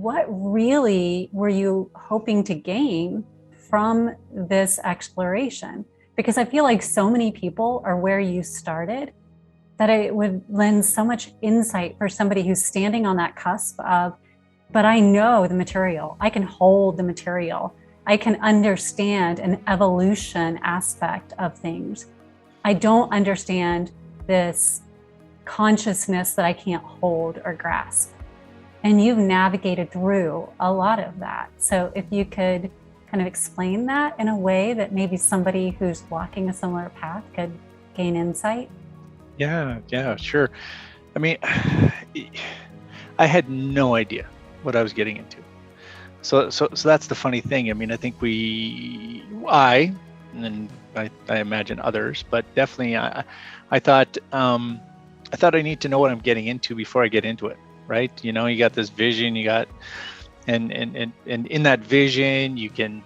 what really were you hoping to gain from this exploration? Because I feel like so many people are where you started that it would lend so much insight for somebody who's standing on that cusp of, but I know the material, I can hold the material, I can understand an evolution aspect of things. I don't understand this consciousness that I can't hold or grasp. And you've navigated through a lot of that. So if you could kind of explain that in a way that maybe somebody who's walking a similar path could gain insight. Yeah, sure. I mean, I had no idea what I was getting into. So that's the funny thing. I mean, I think and I imagine others, but definitely I thought I need to know what I'm getting into before I get into it, right? You know, you got this vision, you got, and in that vision, you can,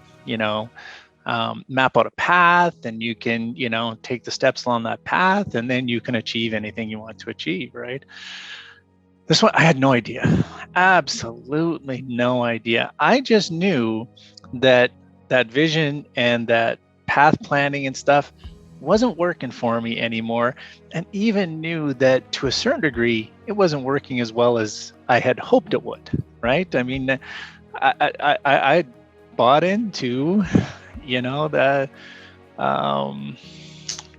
map out a path, and you can, take the steps along that path, and then you can achieve anything you want to achieve, right? This one, I had no idea, absolutely no idea. I just knew that vision and that path planning and stuff wasn't working for me anymore, and even knew that to a certain degree, it wasn't working as well as I had hoped it would, right? I mean, I bought into, the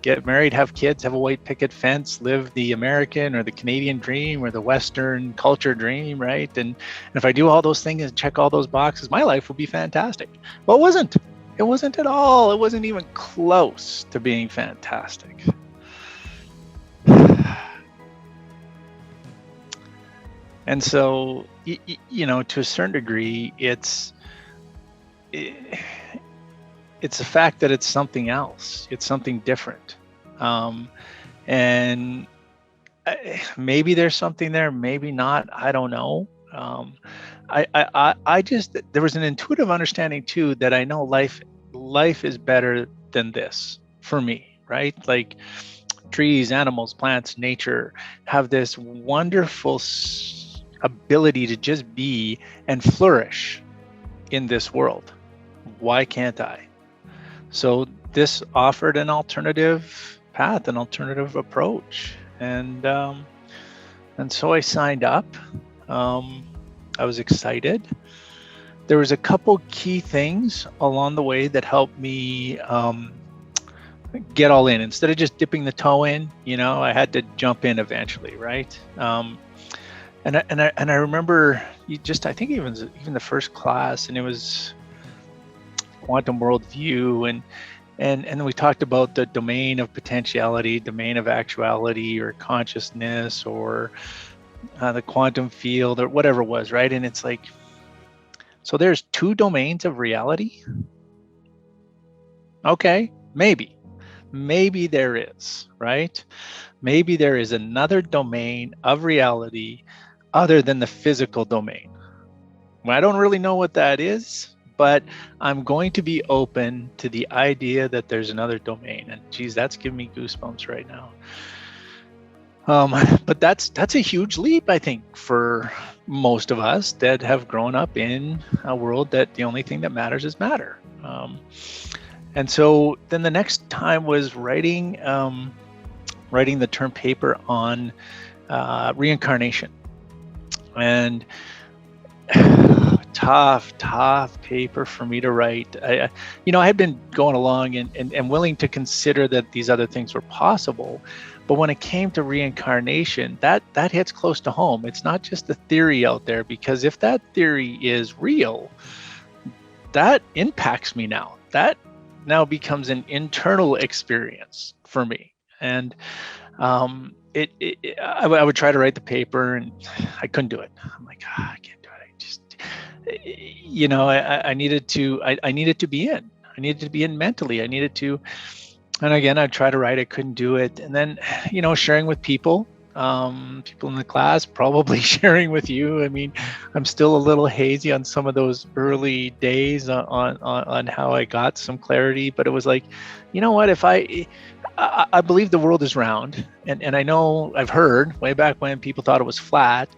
get married, have kids, have a white picket fence, live the American or the Canadian dream or the Western culture dream, right? And if I do all those things and check all those boxes, my life will be fantastic. But it wasn't. It wasn't at all. It wasn't even close to being fantastic. And so, to a certain degree, it's the fact that it's something else. It's something different. And maybe there's something there, maybe not. I don't know. I just, there was an intuitive understanding too that I know life is better than this for me, right? Like trees, animals, plants, nature have this wonderful ability to just be and flourish in this world. Why can't I? So this offered an alternative path, an alternative approach, and so I signed up. I was excited. There was a couple key things along the way that helped me get all in. Instead of just dipping the toe in, I had to jump in eventually, right? And I remember I think even the first class, and it was quantum worldview, and we talked about the domain of potentiality, domain of actuality, or consciousness, or the quantum field, or whatever it was, right? And it's like, so there's two domains of reality? Okay, maybe there is, right? Maybe there is another domain of reality other than the physical domain. Well, I don't really know what that is, but I'm going to be open to the idea that there's another domain. And geez, that's giving me goosebumps right now. But that's a huge leap, I think, for most of us that have grown up in a world that the only thing that matters is matter. And so then the next time was writing the term paper on reincarnation. And tough paper for me to write. I had been going along and willing to consider that these other things were possible. But when it came to reincarnation, that hits close to home. It's not just a theory out there, because if that theory is real, that impacts me now. That now becomes an internal experience for me. And I would try to write the paper, and I couldn't do it. I'm like, I can't do it. I just, I needed to be in. I needed to be in mentally. And again, I'd try to write, I couldn't do it. And then, sharing with people, people in the class, probably sharing with you. I mean, I'm still a little hazy on some of those early days on how I got some clarity, but it was like, you know what, if I believe the world is round, and I know I've heard way back when people thought it was flat,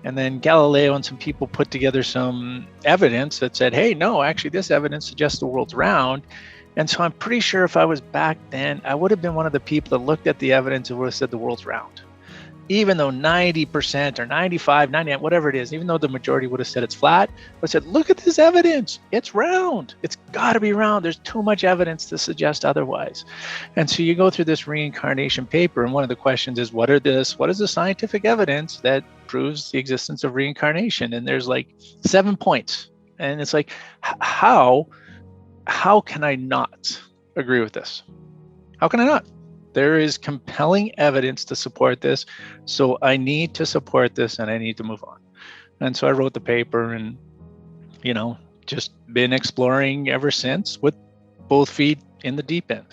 and then Galileo and some people put together some evidence that said, hey, no, actually this evidence suggests the world's round. And so I'm pretty sure if I was back then, I would have been one of the people that looked at the evidence and would have said the world's round. Even though 90% or 95, 98, whatever it is, even though the majority would have said it's flat, but said, look at this evidence, it's round. It's got to be round. There's too much evidence to suggest otherwise. And so you go through this reincarnation paper, and one of the questions is, what is the scientific evidence that proves the existence of reincarnation? And there's like 7 points. And it's like, how can I not agree with this? How can I not? There is compelling evidence to support this. So I need to support this and I need to move on. And so I wrote the paper and, just been exploring ever since with both feet in the deep end.